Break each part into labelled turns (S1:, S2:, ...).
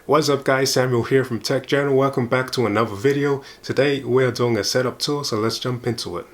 S1: What's up guys, Samuel here from Tech Channel. Welcome back to another video. Today we're doing a setup tour, so let's jump into it.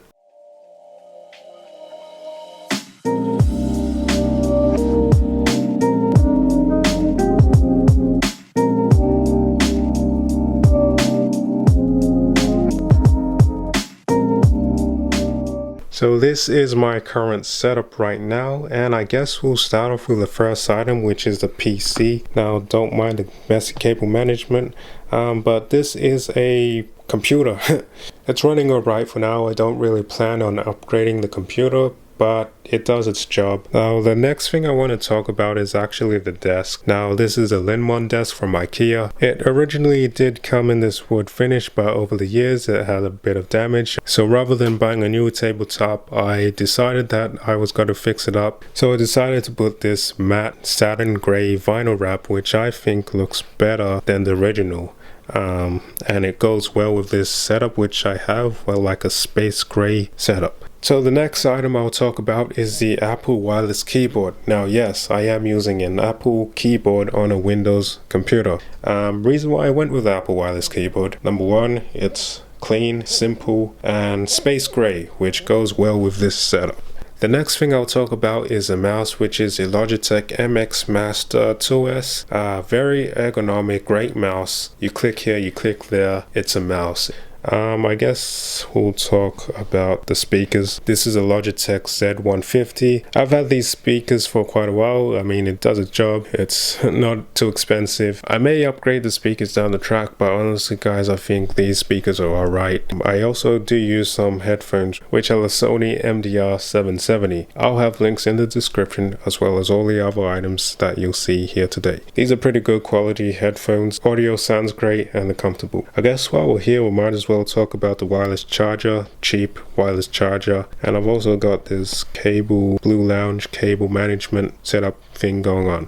S1: So this is my current setup right now, and I guess we'll start off with the first item, which is the PC. Now don't mind the messy cable management, but this is a computer. It's running alright for now. I don't really plan on upgrading the computer, but it does its job. Now the next thing I want to talk about is actually the desk. Now this is a Linmon desk from IKEA. It originally did come in this wood finish, but over the years it had a bit of damage. So rather than buying a new tabletop, I decided that I was going to fix it up. So I decided to put this matte satin gray vinyl wrap, which I think looks better than the original. And it goes well with this setup, which I have, well, like a space gray setup. So the next item I'll talk about is the Apple wireless keyboard. Now yes, I am using an Apple keyboard on a Windows computer. Reason why I went with Apple wireless keyboard: number one, it's clean, simple, and space gray, which goes well with this setup. The next thing I'll talk about is a mouse, which is a Logitech MX Master 2S. Very ergonomic, great mouse. You click here, you click there, it's a mouse. I guess we'll talk about the speakers. This is a Logitech Z150. I've had these speakers for quite a while. I mean, it does its job. It's not too expensive. I may upgrade the speakers down the track, but honestly guys, I think these speakers are alright. I also do use some headphones, which are the Sony MDR ZX770. I'll have links in the description, as well as all the other items that you'll see here today. These are pretty good quality headphones. Audio sounds great and they're comfortable. I guess while we're here, we might as well talk about the wireless charger, cheap wireless charger, and I've also got this cable, BlueLounge cable management setup thing going on.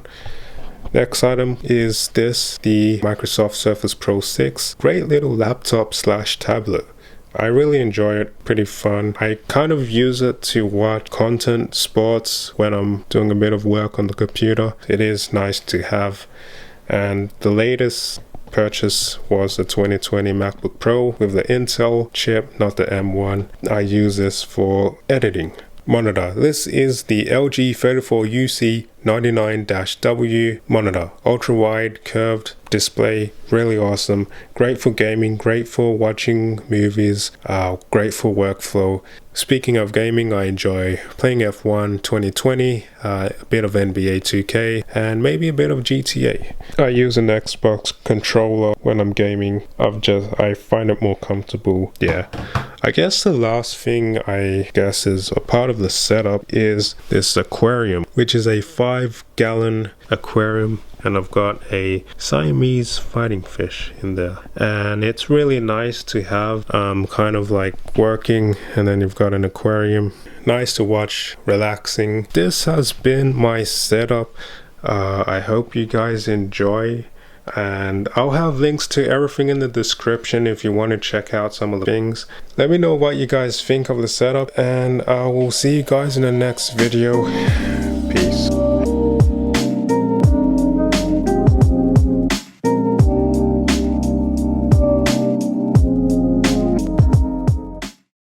S1: Next item is this, the Microsoft Surface Pro 6. Great little laptop slash tablet. I really enjoy it, pretty fun. I kind of use it to watch content, sports, when I'm doing a bit of work on the computer. It is nice to have. And the latest purchase was the 2020 MacBook Pro with the Intel chip, not the M1. I use this for editing. Monitor. This is the LG 34UC 99-W monitor. Ultra wide, curved display, really awesome. Great for gaming, great for watching movies, great for workflow. Speaking of gaming, I enjoy playing F1 2020, a bit of NBA 2K, and maybe a bit of GTA. I use an Xbox controller when I'm gaming. I find it more comfortable. Yeah. I guess the last thing I guess is a part of the setup is this aquarium, which is a 5-gallon aquarium, and I've got a Siamese fighting fish in there, and it's really nice to have, kind of like working, and then you've got an aquarium. Nice to watch, relaxing. This has been my setup. I hope you guys enjoy, and I'll have links to everything in the description if you want to check out some of the things. Let me know what you guys think of the setup, and I will see you guys in the next video.